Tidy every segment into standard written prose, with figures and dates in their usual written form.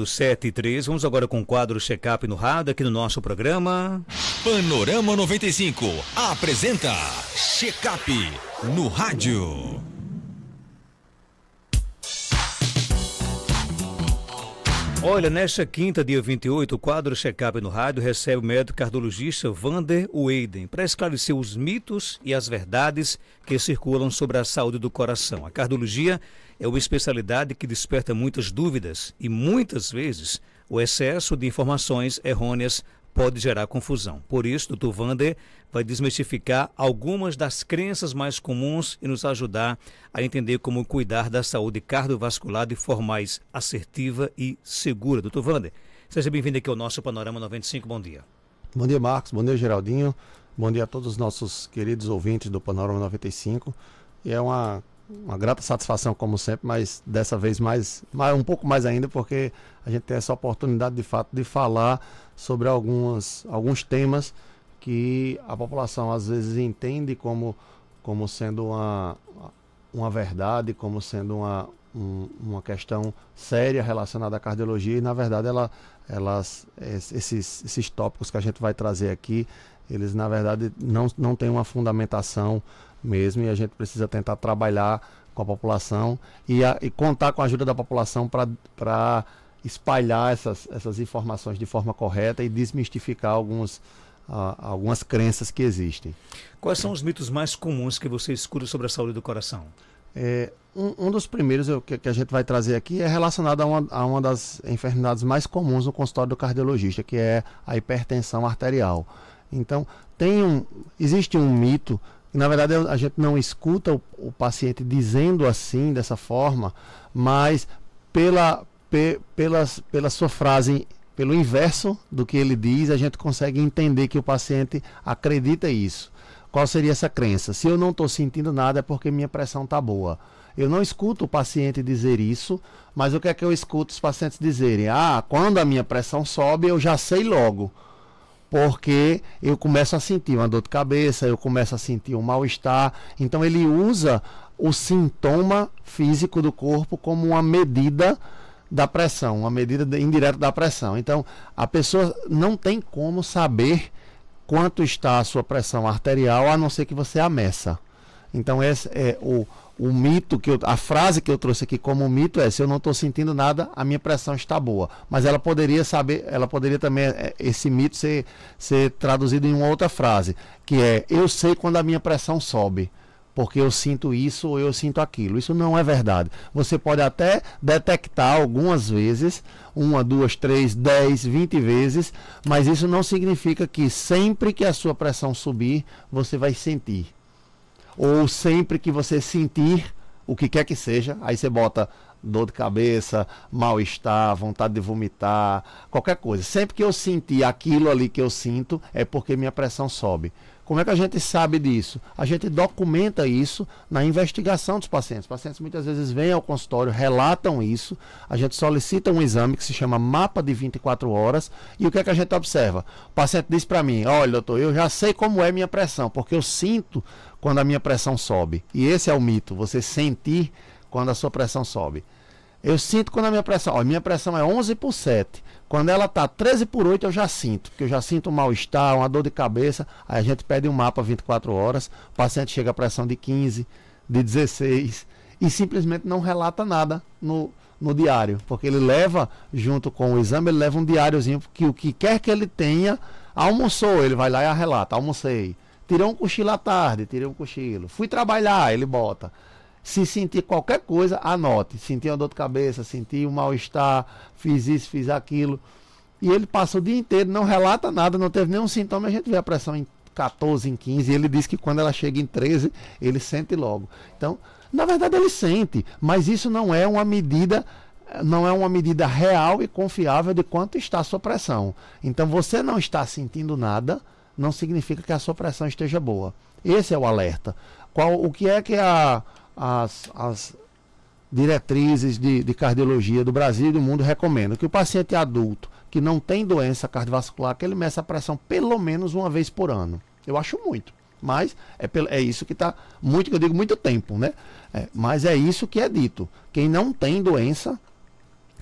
7h03, vamos agora com o quadro Check-up no rádio, aqui no nosso programa. Panorama 95 apresenta Check-up no rádio. Olha, nesta quinta, dia 28, o quadro Check-up no rádio recebe o médico cardiologista Vander Weyden para esclarecer os mitos e as verdades que circulam sobre a saúde do coração. A cardiologia é uma especialidade que desperta muitas dúvidas e muitas vezes o excesso de informações errôneas pode gerar confusão. Por isso, Dr. Vander vai desmistificar algumas das crenças mais comuns e nos ajudar a entender como cuidar da saúde cardiovascular de forma mais assertiva e segura. Dr. Vander, seja bem-vindo aqui ao nosso Panorama 95. Bom dia. Bom dia, Marcos. Bom dia, Geraldinho. Bom dia a todos os nossos queridos ouvintes do Panorama 95. E é uma grata satisfação, como sempre, mas dessa vez um pouco mais ainda, porque a gente tem essa oportunidade, de fato, de falar sobre alguns temas que a população às vezes entende como sendo uma verdade, como sendo uma questão séria relacionada à cardiologia, e na verdade esses tópicos que a gente vai trazer aqui, eles na verdade não têm uma fundamentação mesmo, e a gente precisa tentar trabalhar com a população e contar com a ajuda da população para espalhar essas informações de forma correta e desmistificar algumas crenças que existem. Quais são os mitos mais comuns que você escuta sobre a saúde do coração? Um dos primeiros que a gente vai trazer aqui é relacionado a uma das enfermidades mais comuns no consultório do cardiologista, que é a hipertensão arterial. Então, existe um mito. Na verdade, a gente não escuta o paciente dizendo assim, dessa forma, mas pela sua frase, pelo inverso do que ele diz, a gente consegue entender que o paciente acredita isso. Qual seria essa crença? Se eu não estou sentindo nada é porque minha pressão está boa. Eu não escuto o paciente dizer isso, mas o que é que eu escuto os pacientes dizerem? Quando a minha pressão sobe, eu já sei logo. Porque eu começo a sentir uma dor de cabeça, eu começo a sentir um mal-estar. Então ele usa o sintoma físico do corpo como uma medida da pressão, uma medida indireta da pressão. Então a pessoa não tem como saber quanto está a sua pressão arterial, a não ser que você a meça. Então esse é o mito, a frase que eu trouxe aqui como mito é: se eu não estou sentindo nada, a minha pressão está boa. Mas ela poderia também, esse mito ser traduzido em uma outra frase, que é: eu sei quando a minha pressão sobe, porque eu sinto isso ou eu sinto aquilo. Isso não é verdade. Você pode até detectar algumas vezes, 1, 2, 3, 10, 20 vezes, mas isso não significa que sempre que a sua pressão subir, você vai sentir. Ou sempre que você sentir o que quer que seja, aí você bota dor de cabeça, mal-estar, vontade de vomitar, qualquer coisa. Sempre que eu sentir aquilo ali que eu sinto, é porque minha pressão sobe. Como é que a gente sabe disso? A gente documenta isso na investigação dos pacientes. Os pacientes muitas vezes vêm ao consultório, relatam isso, a gente solicita um exame que se chama mapa de 24 horas, e o que é que a gente observa? O paciente diz para mim: olha, doutor, eu já sei como é minha pressão, porque eu sinto quando a minha pressão sobe. E esse é o mito, você sentir quando a sua pressão sobe. Eu sinto quando a minha pressão é 11/7. Quando ela está 13/8, eu já sinto, porque eu já sinto um mal-estar, uma dor de cabeça. Aí a gente pede um mapa 24 horas, o paciente chega a pressão de 15, de 16, e simplesmente não relata nada no diário, porque ele leva, junto com o exame, ele leva um diáriozinho, que o que quer que ele tenha, almoçou, ele vai lá e relata: almocei, tirei um cochilo à tarde, tirei um cochilo, fui trabalhar, ele bota. Se sentir qualquer coisa, anote. Senti uma dor de cabeça, senti um mal-estar, fiz isso, fiz aquilo. E ele passa o dia inteiro, não relata nada, não teve nenhum sintoma. A gente vê a pressão em 14, em 15. E ele diz que quando ela chega em 13, ele sente logo. Então, na verdade, ele sente. Mas isso não é uma medida real e confiável de quanto está a sua pressão. Então, você não está sentindo nada, não significa que a sua pressão esteja boa. Esse é o alerta. O que é que as diretrizes de cardiologia do Brasil e do mundo recomendam? Que o paciente adulto que não tem doença cardiovascular, que ele meça a pressão pelo menos uma vez por ano. Eu acho muito, mas é isso que está muito, que eu digo muito tempo, né? Mas é isso que é dito. Quem não tem doença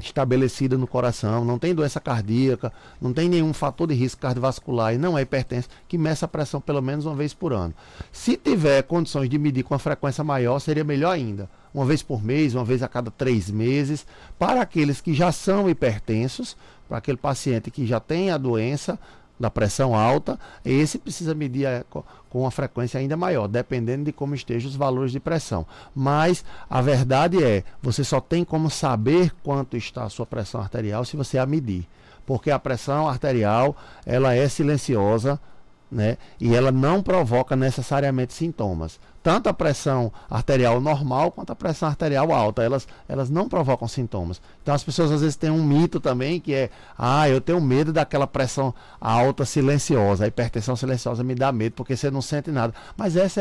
estabelecida no coração, não tem doença cardíaca, não tem nenhum fator de risco cardiovascular e não é hipertenso, que meça a pressão pelo menos uma vez por ano. Se tiver condições de medir com uma frequência maior, seria melhor ainda. Uma vez por mês, uma vez a cada 3 meses, para aqueles que já são hipertensos, para aquele paciente que já tem a doença da pressão alta, esse precisa medir com uma frequência ainda maior, dependendo de como estejam os valores de pressão. Mas a verdade é, você só tem como saber quanto está a sua pressão arterial se você a medir. Porque a pressão arterial, ela é silenciosa, né? E ela não provoca necessariamente sintomas. Tanto a pressão arterial normal quanto a pressão arterial alta, elas não provocam sintomas. Então as pessoas às vezes têm um mito também que é, eu tenho medo daquela pressão alta silenciosa, a hipertensão silenciosa me dá medo porque você não sente nada. Mas essa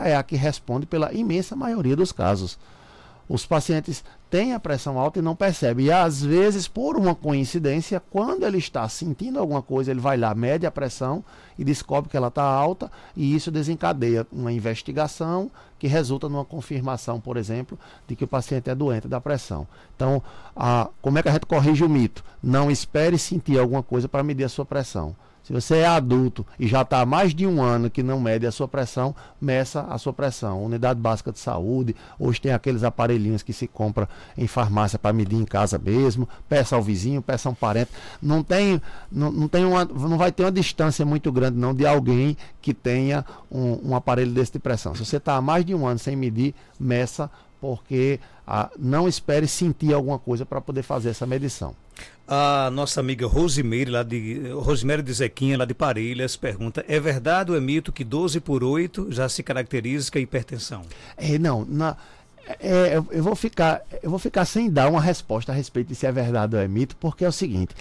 é a que responde pela imensa maioria dos casos. Os pacientes têm a pressão alta e não percebem. E às vezes, por uma coincidência, quando ele está sentindo alguma coisa, ele vai lá, mede a pressão e descobre que ela está alta, e isso desencadeia uma investigação que resulta numa confirmação, por exemplo, de que o paciente é doente da pressão. Então, como é que a gente corrige o mito? Não espere sentir alguma coisa para medir a sua pressão. Se você é adulto e já está há mais de 1 ano que não mede a sua pressão, meça a sua pressão. Unidade básica de saúde, hoje tem aqueles aparelhinhos que se compra em farmácia para medir em casa mesmo, peça ao vizinho, peça a um parente. Não vai ter uma distância muito grande não de alguém que tenha um aparelho desse de pressão. Se você está há mais de 1 ano sem medir, meça, porque não espere sentir alguma coisa para poder fazer essa medição. A nossa amiga Rosimeire de Zequinha, lá de Parelhas, pergunta: é verdade ou é mito que 12/8 já se caracteriza com a hipertensão? Eu vou ficar sem dar uma resposta a respeito de se é verdade ou é mito, porque é o seguinte,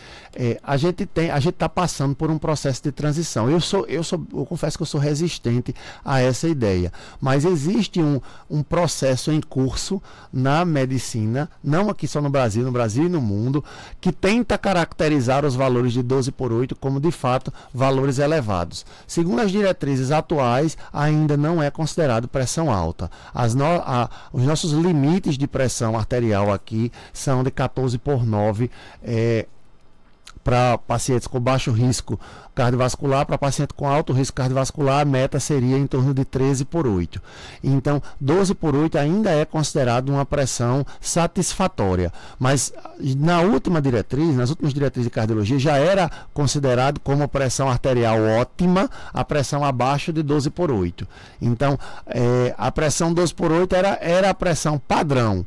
a gente está passando por um processo de transição. Eu confesso que eu sou resistente a essa ideia, mas existe um processo em curso na medicina, não aqui só no Brasil e no mundo, que tenta caracterizar os valores de 12/8 como de fato valores elevados. Segundo as diretrizes atuais, ainda não é considerado pressão alta. Os nossos limites de pressão arterial aqui são de 14/9 para pacientes com baixo risco cardiovascular. Para paciente com alto risco cardiovascular, a meta seria em torno de 13/8. Então, 12/8 ainda é considerado uma pressão satisfatória. Mas nas últimas diretrizes de cardiologia, já era considerado como pressão arterial ótima a pressão abaixo de 12/8. Então, a pressão 12/8 era a pressão padrão.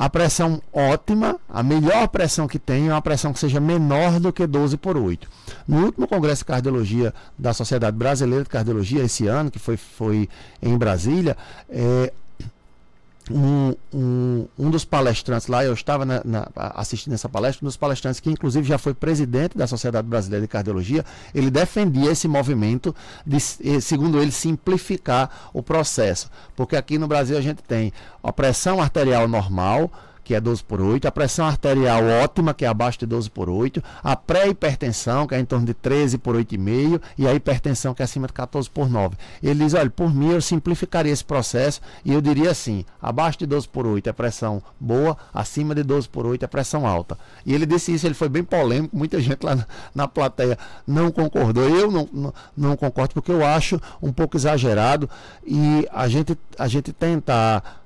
A pressão ótima, a melhor pressão que tem, é uma pressão que seja menor do que 12/8. No último Congresso de Cardiologia da Sociedade Brasileira de Cardiologia, esse ano, que foi em Brasília, um dos palestrantes lá, eu estava assistindo essa palestra, um dos palestrantes que inclusive já foi presidente da Sociedade Brasileira de Cardiologia, ele defendia esse movimento de, segundo ele, simplificar o processo, porque aqui no Brasil a gente tem a pressão arterial normal, que é 12/8, a pressão arterial ótima, que é abaixo de 12/8, a pré-hipertensão, que é em torno de 13/8,5, e a hipertensão, que é acima de 14/9. Ele diz, olha, por mim eu simplificaria esse processo e eu diria assim, abaixo de 12/8 é pressão boa, acima de 12/8 é pressão alta. E ele disse isso, ele foi bem polêmico, muita gente lá na plateia não concordou. Eu não concordo, porque eu acho um pouco exagerado, e a gente tentar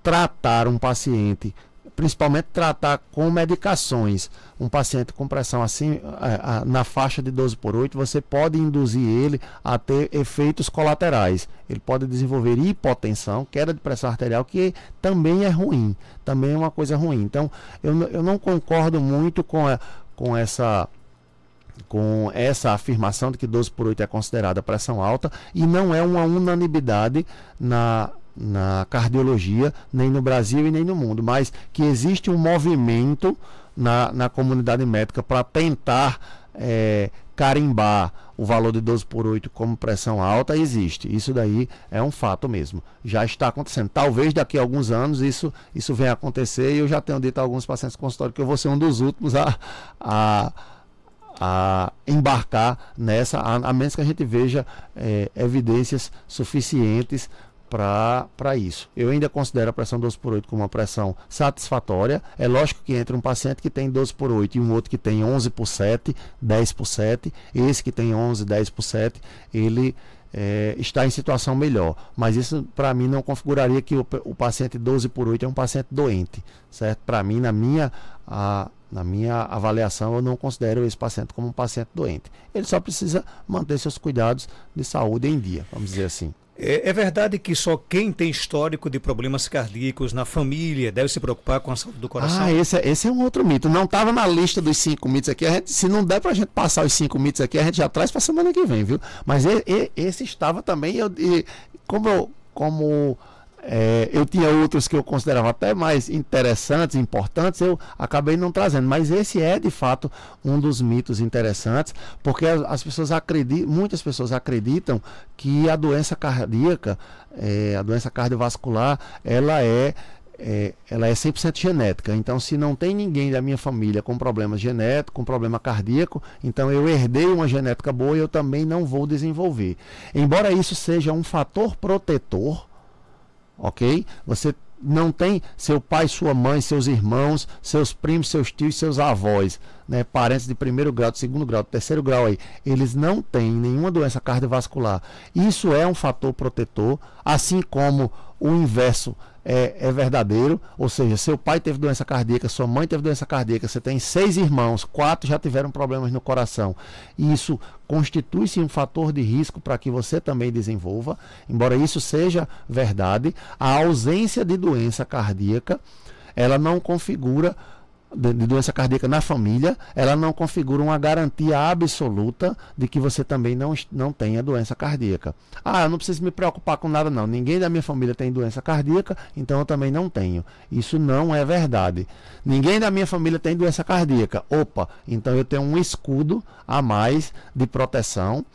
tratar um paciente, principalmente tratar com medicações, um paciente com pressão assim, na faixa de 12/8, você pode induzir ele a ter efeitos colaterais. Ele pode desenvolver hipotensão, queda de pressão arterial, que também é ruim, também é uma coisa ruim. Então, eu não concordo muito com essa afirmação de que 12/8 é considerada pressão alta, e não é uma unanimidade na cardiologia, nem no Brasil e nem no mundo, mas que existe um movimento na comunidade médica para tentar carimbar o valor de 12/8 como pressão alta. Existe, isso daí é um fato mesmo, já está acontecendo. Talvez daqui a alguns anos isso venha a acontecer, e eu já tenho dito a alguns pacientes do consultório que eu vou ser um dos últimos a embarcar nessa, a menos que a gente veja evidências suficientes para isso. Eu ainda considero a pressão 12/8 como uma pressão satisfatória. É lógico que entre um paciente que tem 12/8 e um outro que tem 11/7, 10/7, esse que tem 11, 10/7, ele está em situação melhor. Mas isso, para mim, não configuraria que o paciente 12/8 é um paciente doente, certo? Para mim, na minha avaliação, eu não considero esse paciente como um paciente doente. Ele só precisa manter seus cuidados de saúde em dia, vamos dizer assim. É verdade que só quem tem histórico de problemas cardíacos na família deve se preocupar com a saúde do coração? Esse é um outro mito. Não estava na lista dos 5 mitos aqui. Se não der para a gente passar os 5 mitos aqui, a gente já traz para a semana que vem, viu? Mas esse estava também. Eu tinha outros que eu considerava até mais interessantes, importantes, eu acabei não trazendo. Mas esse é, de fato, um dos mitos interessantes, porque muitas pessoas acreditam que a doença cardíaca, a doença cardiovascular, ela é 100% genética. Então, se não tem ninguém da minha família com problema genético, com problema cardíaco, então eu herdei uma genética boa e eu também não vou desenvolver. Embora isso seja um fator protetor, ok? Você não tem seu pai, sua mãe, seus irmãos, seus primos, seus tios, seus avós, né, parentes de primeiro grau, de segundo grau, de terceiro grau aí, eles não têm nenhuma doença cardiovascular. Isso é um fator protetor, assim como o inverso é verdadeiro, ou seja, seu pai teve doença cardíaca, sua mãe teve doença cardíaca, você tem 6 irmãos, 4 já tiveram problemas no coração, e isso constitui-se um fator de risco para que você também desenvolva. Embora isso seja verdade, a ausência de doença cardíaca, ela não configura, de doença cardíaca na família, ela não configura uma garantia absoluta de que você também não tenha doença cardíaca. Eu não preciso me preocupar com nada não, ninguém da minha família tem doença cardíaca, então eu também não tenho. Isso não é verdade. Ninguém da minha família tem doença cardíaca. Então eu tenho um escudo a mais de proteção.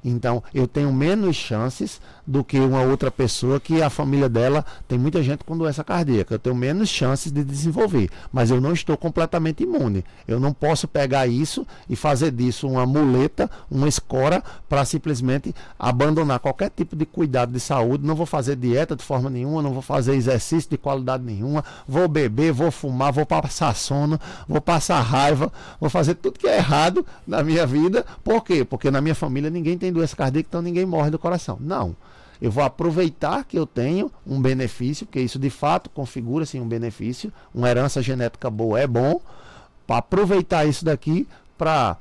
Então, eu tenho menos chances do que uma outra pessoa que a família dela tem muita gente com doença cardíaca. Eu tenho menos chances de desenvolver, mas eu não estou completamente imune. Eu não posso pegar isso e fazer disso uma muleta, uma escora, para simplesmente abandonar qualquer tipo de cuidado de saúde. Não vou fazer dieta de forma nenhuma, não vou fazer exercício de qualidade nenhuma, vou beber, vou fumar, vou passar sono, vou passar raiva, vou fazer tudo que é errado na minha vida. Por quê? Porque na minha família ninguém tem doença cardíaca, então ninguém morre do coração. Não. Eu vou aproveitar que eu tenho um benefício, porque isso de fato configura-se um benefício, uma herança genética boa é bom, para aproveitar isso daqui para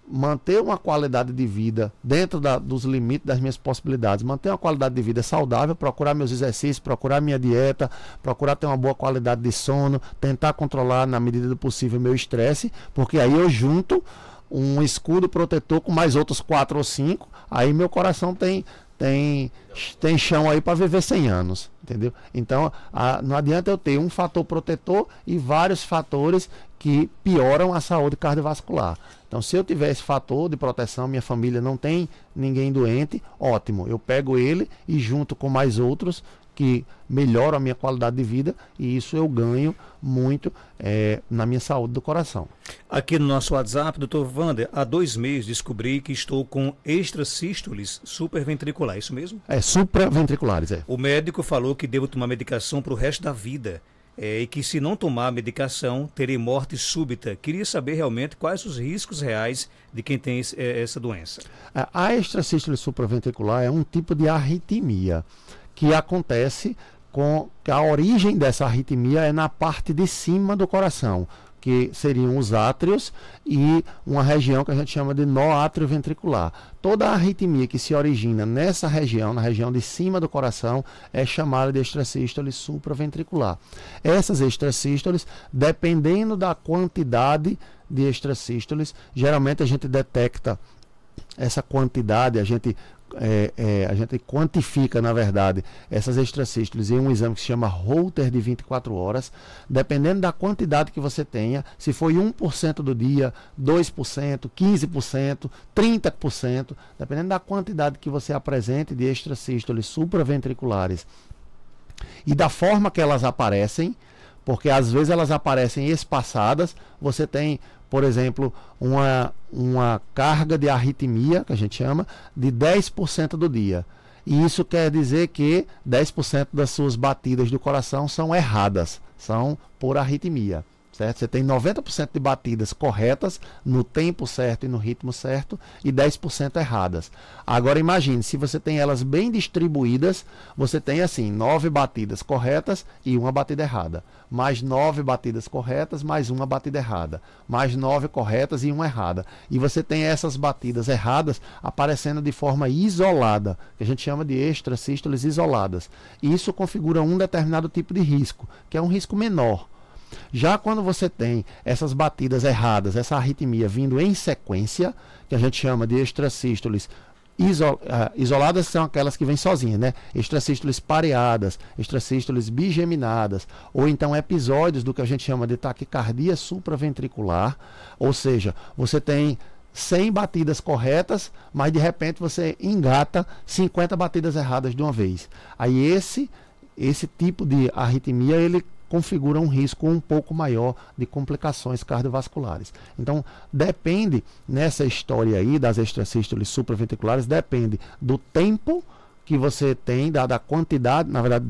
manter uma qualidade de vida dentro dos limites das minhas possibilidades, manter uma qualidade de vida saudável, procurar meus exercícios, procurar minha dieta, procurar ter uma boa qualidade de sono, tentar controlar na medida do possível meu estresse, porque aí eu junto um escudo protetor com mais outros 4 ou 5, aí meu coração tem chão aí para viver 100 anos, entendeu? Então, não adianta eu ter um fator protetor e vários fatores que pioram a saúde cardiovascular. Então, se eu tiver esse fator de proteção, minha família não tem ninguém doente, ótimo, eu pego ele e junto com mais outros que melhoram a minha qualidade de vida, e isso eu ganho muito na minha saúde do coração. Aqui no nosso WhatsApp, doutor Wander, há 2 meses descobri que estou com extrasístoles supraventricular, isso mesmo? Supraventriculares, O médico falou que devo tomar medicação para o resto da vida, e que se não tomar a medicação, terei morte súbita. Queria saber realmente quais os riscos reais de quem tem essa doença. A extrasístole supraventricular é um tipo de arritmia que acontece que a origem dessa arritmia é na parte de cima do coração, que seriam os átrios e uma região que a gente chama de nó atrioventricular. Toda a arritmia que se origina nessa região, na região de cima do coração, é chamada de extrasístole supraventricular. Essas extrasístoles, dependendo da quantidade de extrasístoles, geralmente a gente detecta essa quantidade, a gente quantifica, na verdade, essas extrasístoles em um exame que se chama Holter de 24 horas. Dependendo da quantidade que você tenha, se foi 1% do dia, 2%, 15%, 30%, dependendo da quantidade que você apresente de extrasístoles supraventriculares e da forma que elas aparecem, porque às vezes elas aparecem espaçadas, você tem, por exemplo, uma carga de arritmia, que a gente chama, de 10% do dia. E isso quer dizer que 10% das suas batidas do coração são erradas, são por arritmia. Certo? Você tem 90% de batidas corretas, no tempo certo e no ritmo certo, e 10% erradas. Agora imagine, se você tem elas bem distribuídas, você tem assim, 9 batidas corretas e uma batida errada. Mais 9 batidas corretas, mais uma batida errada. Mais 9 corretas e uma errada. E você tem essas batidas erradas aparecendo de forma isolada, que a gente chama de extrasístoles isoladas. E isso configura um determinado tipo de risco, que é um risco menor. Já quando você tem essas batidas erradas, essa arritmia vindo em sequência, que a gente chama de extrasístoles isoladas, são aquelas que vêm sozinhas, né? Extrasístoles pareadas, extrasístoles bigeminadas, ou então episódios do que a gente chama de taquicardia supraventricular, ou seja, você tem 100 batidas corretas, mas de repente você engata 50 batidas erradas de uma vez. Aí esse tipo de arritmia, ele configura um risco um pouco maior de complicações cardiovasculares. Então, depende, nessa história aí das extrasístoles supraventriculares, depende do tempo que você tem, da quantidade, na verdade,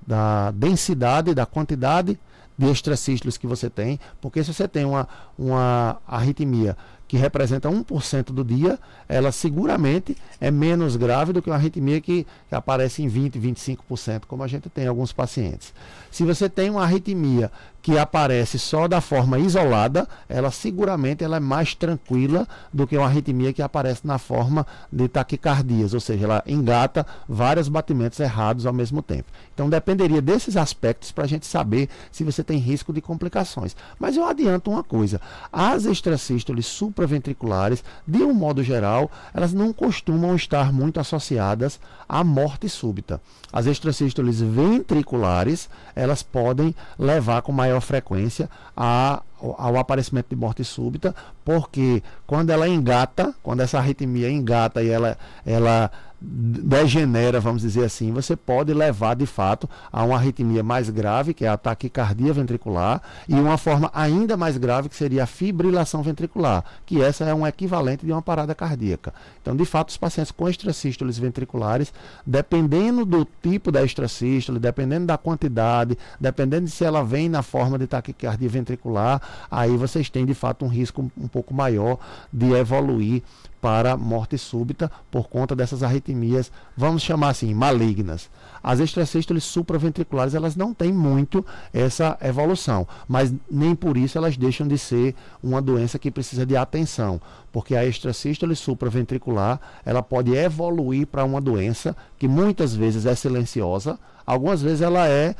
da densidade, da quantidade de extrasístoles que você tem, porque se você tem uma arritmia que representa 1% do dia, ela seguramente é menos grave do que uma arritmia que aparece em 20%, 25%, como a gente tem em alguns pacientes. Se você tem uma arritmia que aparece só da forma isolada, ela seguramente ela é mais tranquila do que uma arritmia que aparece na forma de taquicardias, ou seja, ela engata vários batimentos errados ao mesmo tempo. Então dependeria desses aspectos para a gente saber se você tem risco de complicações. Mas eu adianto uma coisa, as extrasístoles supraventriculares, de um modo geral, elas não costumam estar muito associadas à morte súbita. As extrasístoles ventriculares, elas podem levar com maior frequência ao aparecimento de morte súbita, porque quando ela engata, quando essa arritmia engata e ela degenera, vamos dizer assim, você pode levar de fato a uma arritmia mais grave, que é a taquicardia ventricular, e uma forma ainda mais grave, que seria a fibrilação ventricular, que essa é um equivalente de uma parada cardíaca. Então, de fato, os pacientes com extrasístoles ventriculares, dependendo do tipo da extrasístole, dependendo da quantidade, dependendo de se ela vem na forma de taquicardia ventricular, aí vocês têm de fato um risco um pouco maior de evoluir para morte súbita por conta dessas arritmias, vamos chamar assim, malignas. As extrasístoles supraventriculares, elas não têm muito essa evolução, mas nem por isso elas deixam de ser uma doença que precisa de atenção, porque a extrasístole supraventricular, ela pode evoluir para uma doença que muitas vezes é silenciosa, algumas vezes ela é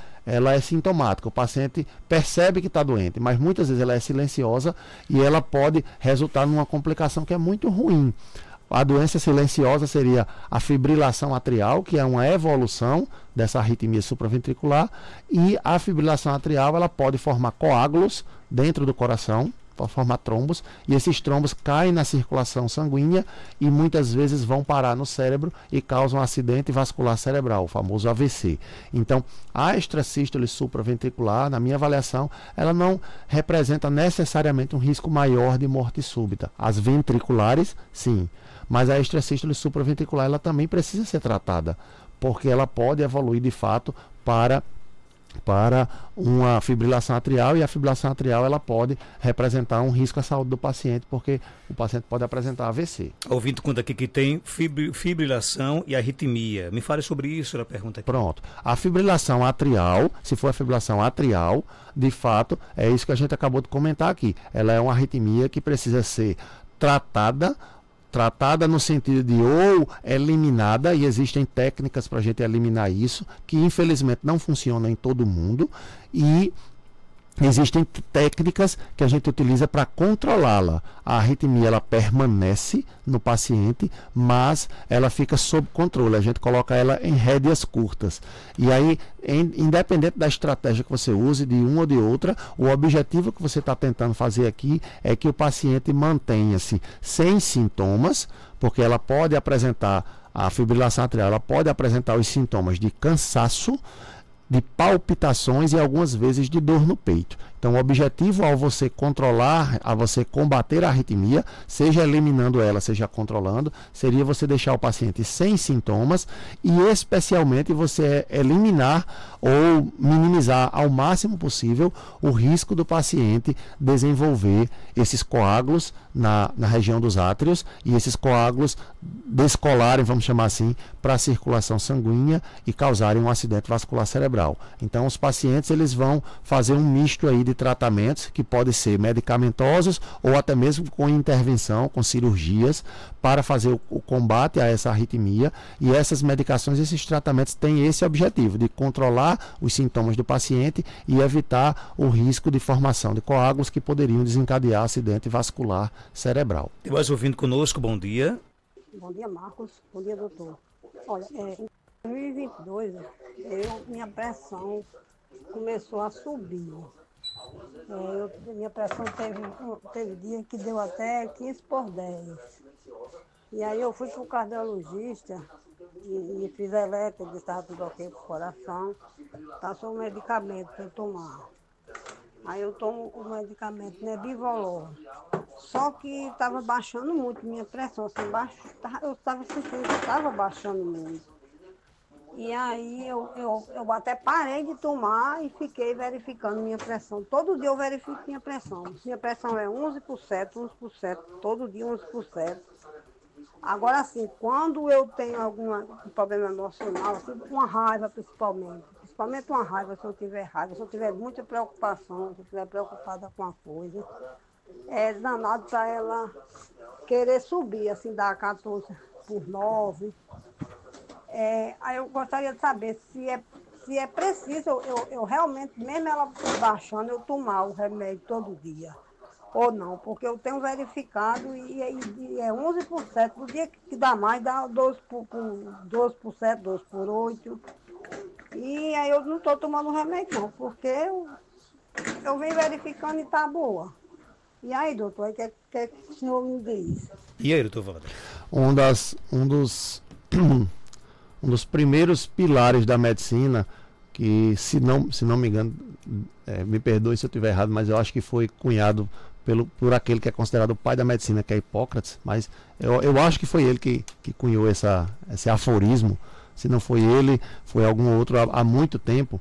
sintomática, o paciente percebe que está doente, mas muitas vezes ela é silenciosa e ela pode resultar numa complicação que é muito ruim. A doença silenciosa seria a fibrilação atrial, que é uma evolução dessa arritmia supraventricular, e a fibrilação atrial ela pode formar coágulos dentro do coração, formar trombos, e esses trombos caem na circulação sanguínea e muitas vezes vão parar no cérebro e causam um acidente vascular cerebral, o famoso AVC. Então, a extrasístole supraventricular, na minha avaliação, ela não representa necessariamente um risco maior de morte súbita. As ventriculares, sim, mas a extrasístole supraventricular ela também precisa ser tratada, porque ela pode evoluir de fato para uma fibrilação atrial, e a fibrilação atrial ela pode representar um risco à saúde do paciente, porque o paciente pode apresentar AVC. Ouvindo conta aqui que tem fibrilação e arritmia. Me fale sobre isso, ela pergunta aqui. Pronto. A fibrilação atrial, se for a fibrilação atrial, de fato, é isso que a gente acabou de comentar aqui. Ela é uma arritmia que precisa ser tratada no sentido de ou eliminada, e existem técnicas para a gente eliminar isso, que infelizmente não funcionam em todo mundo, e existem técnicas que a gente utiliza para controlá-la. A arritmia ela permanece no paciente, mas ela fica sob controle. A gente coloca ela em rédeas curtas. E aí, independente da estratégia que você use, de uma ou de outra, o objetivo que você está tentando fazer aqui é que o paciente mantenha-se sem sintomas, porque ela pode apresentar, a fibrilação atrial, ela pode apresentar os sintomas de cansaço, de palpitações e algumas vezes de dor no peito. Então, o objetivo ao você controlar, a você combater a arritmia, seja eliminando ela, seja controlando, seria você deixar o paciente sem sintomas e especialmente você eliminar ou minimizar ao máximo possível o risco do paciente desenvolver esses coágulos na região dos átrios e esses coágulos descolarem, vamos chamar assim, para a circulação sanguínea e causarem um acidente vascular cerebral. Então, os pacientes eles vão fazer um misto aí de tratamentos que podem ser medicamentosos ou até mesmo com intervenção, com cirurgias, para fazer o combate a essa arritmia. E essas medicações, esses tratamentos têm esse objetivo de controlar os sintomas do paciente e evitar o risco de formação de coágulos que poderiam desencadear acidente vascular cerebral. Tem mais ouvindo conosco, bom dia. Bom dia, Marcos. Bom dia, doutor. Olha, em 2022, minha pressão começou a subir. Minha pressão teve dia que deu até 15/10. E aí eu fui para o cardiologista e fiz eletro, ele estava tudo ok com o coração. Passou um medicamento para eu tomar. Aí eu tomo o medicamento, né, Bivolol. Só que estava baixando muito minha pressão, assim, eu estava sentindo que estava baixando muito. E aí eu até parei de tomar e fiquei verificando minha pressão. Todo dia eu verifico minha pressão. Minha pressão é 11%, todo dia 11%. Agora, assim, quando eu tenho algum problema emocional, assim, uma raiva principalmente uma raiva, se eu tiver raiva, se eu tiver muita preocupação, se eu estiver preocupada com a coisa, é danado para ela querer subir, assim, dar 14/9. Aí eu gostaria de saber se é preciso eu realmente, mesmo ela baixando, eu tomar o remédio todo dia. Ou não, porque eu tenho verificado e é 11%, do dia que dá mais, dá 12%, 12/8. E aí eu não estou tomando remédio não, porque eu venho verificando e está boa. E aí, doutor, o que o senhor me diz? E aí, doutor Wander? Um dos primeiros pilares da medicina, que se não me engano, me perdoe se eu estiver errado, mas eu acho que foi cunhado por aquele que é considerado o pai da medicina, que é Hipócrates, mas eu acho que foi ele que cunhou esse aforismo. Se não foi ele, foi algum outro há muito tempo,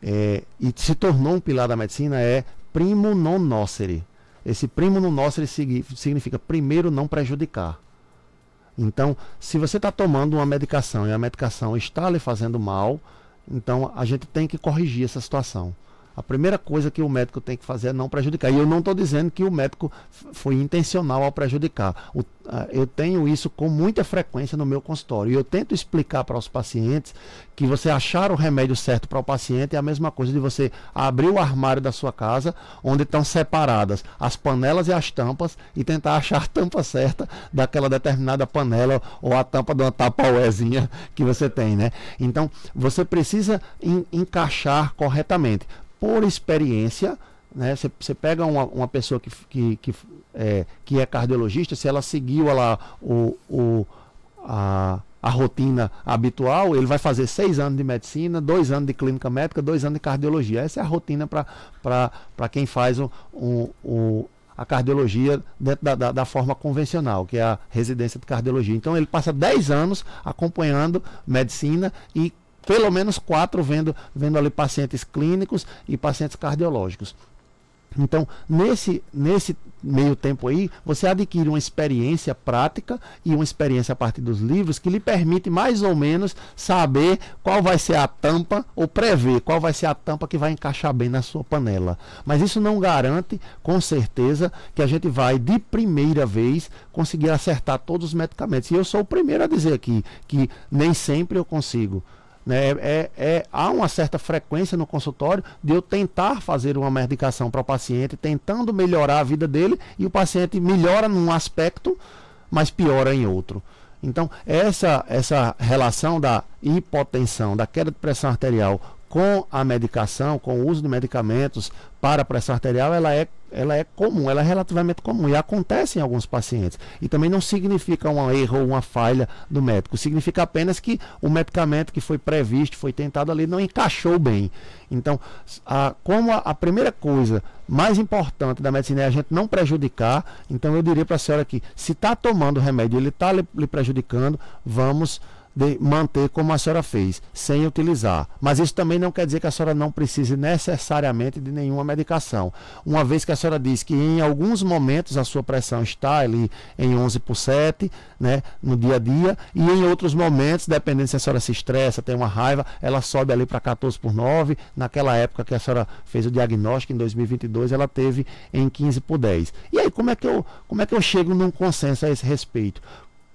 e se tornou um pilar da medicina, é primo non nocere. Esse primo non nocere significa primeiro não prejudicar. Então, se você está tomando uma medicação e a medicação está lhe fazendo mal, então a gente tem que corrigir essa situação. A primeira coisa que o médico tem que fazer é não prejudicar. E eu não estou dizendo que o médico foi intencional ao prejudicar. Eu tenho isso com muita frequência no meu consultório. E eu tento explicar para os pacientes que você achar o remédio certo para o paciente é a mesma coisa de você abrir o armário da sua casa, onde estão separadas as panelas e as tampas, e tentar achar a tampa certa daquela determinada panela ou a tampa de uma tapauézinha que você tem, né? Então, você precisa encaixar corretamente. Por experiência, né, você pega uma pessoa que é cardiologista, se ela seguiu lá a rotina habitual, ele vai fazer 6 anos de medicina, 2 anos de clínica médica, 2 anos de cardiologia. Essa é a rotina para quem faz a cardiologia dentro da forma convencional, que é a residência de cardiologia. Então ele passa 10 anos acompanhando medicina e pelo menos 4 vendo ali pacientes clínicos e pacientes cardiológicos. Então, nesse meio tempo aí, você adquire uma experiência prática e uma experiência a partir dos livros que lhe permite mais ou menos saber qual vai ser a tampa, ou prever qual vai ser a tampa que vai encaixar bem na sua panela. Mas isso não garante, com certeza, que a gente vai, de primeira vez, conseguir acertar todos os medicamentos. E eu sou o primeiro a dizer aqui que nem sempre eu consigo. Há uma certa frequência no consultório de eu tentar fazer uma medicação para o paciente, tentando melhorar a vida dele, e o paciente melhora num aspecto, mas piora em outro. Então, essa relação da hipotensão, da queda de pressão arterial com a medicação, com o uso de medicamentos para a pressão arterial, ela é ela é comum, ela é relativamente comum e acontece em alguns pacientes. E também não significa um erro ou uma falha do médico, significa apenas que o medicamento que foi previsto, foi tentado ali, não encaixou bem. Então, como a primeira coisa mais importante da medicina é a gente não prejudicar, então eu diria para a senhora que se está tomando o remédio e ele está lhe prejudicando, vamos manter como a senhora fez, sem utilizar. Mas isso também não quer dizer que a senhora não precise necessariamente de nenhuma medicação. Uma vez que a senhora diz que em alguns momentos a sua pressão está ali em 11/7, né, no dia a dia, e em outros momentos, dependendo se a senhora se estressa, tem uma raiva, ela sobe ali para 14/9. Naquela época que a senhora fez o diagnóstico, em 2022, ela teve em 15/10. E aí, como é que eu chego num consenso a esse respeito?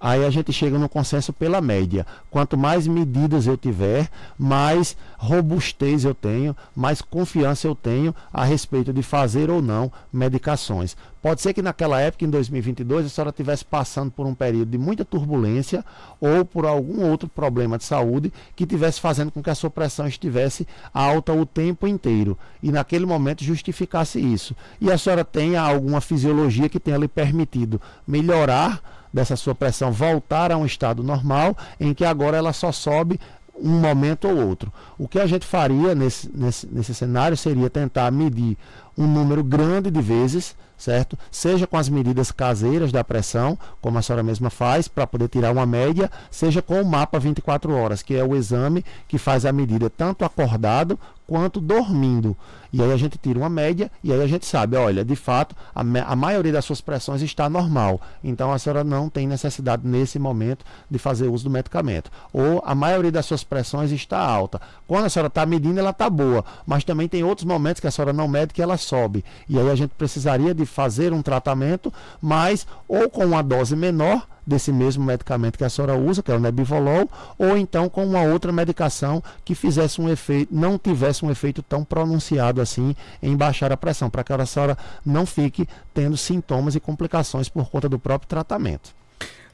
Aí a gente chega no consenso pela média. Quanto mais medidas eu tiver, mais robustez eu tenho, mais confiança eu tenho a respeito de fazer ou não medicações. Pode ser que naquela época, em 2022, a senhora estivesse passando por um período de muita turbulência ou por algum outro problema de saúde que estivesse fazendo com que a sua pressão estivesse alta o tempo inteiro. E naquele momento justificasse isso. E a senhora tenha alguma fisiologia que tenha lhe permitido melhorar dessa sua pressão, voltar a um estado normal, em que agora ela só sobe um momento ou outro. O que a gente faria nesse cenário seria tentar medir um número grande de vezes, certo? Seja com as medidas caseiras da pressão, como a senhora mesma faz, para poder tirar uma média, seja com o mapa 24 horas, que é o exame que faz a medida tanto acordado quanto dormindo. E aí a gente tira uma média e aí a gente sabe, olha, de fato, a maioria das suas pressões está normal. Então a senhora não tem necessidade nesse momento de fazer uso do medicamento. Ou a maioria das suas pressões está alta. Quando a senhora está medindo, ela está boa. Mas também tem outros momentos que a senhora não mede que ela sobe. E aí a gente precisaria de fazer um tratamento, mas ou com uma dose menor desse mesmo medicamento que a senhora usa, que é o Nebivolol, ou então com uma outra medicação que fizesse um efeito, não tivesse um efeito tão pronunciado assim em baixar a pressão, para que a senhora não fique tendo sintomas e complicações por conta do próprio tratamento.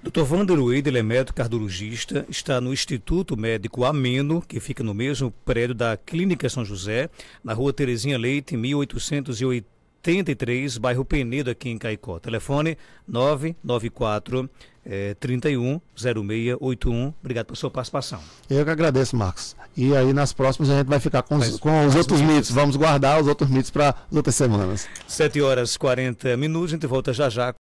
Dr. Wander Ueda, ele é médico cardiologista, está no Instituto Médico Ameno, que fica no mesmo prédio da Clínica São José, na rua Terezinha Leite, 1883, bairro Penedo, aqui em Caicó. Telefone 994 31 0681. Obrigado pela sua participação. Eu que agradeço, Marcos. E aí nas próximas a gente vai ficar com os outros mitos. Vamos guardar os outros mitos para as outras semanas. 7h40, a gente volta já já.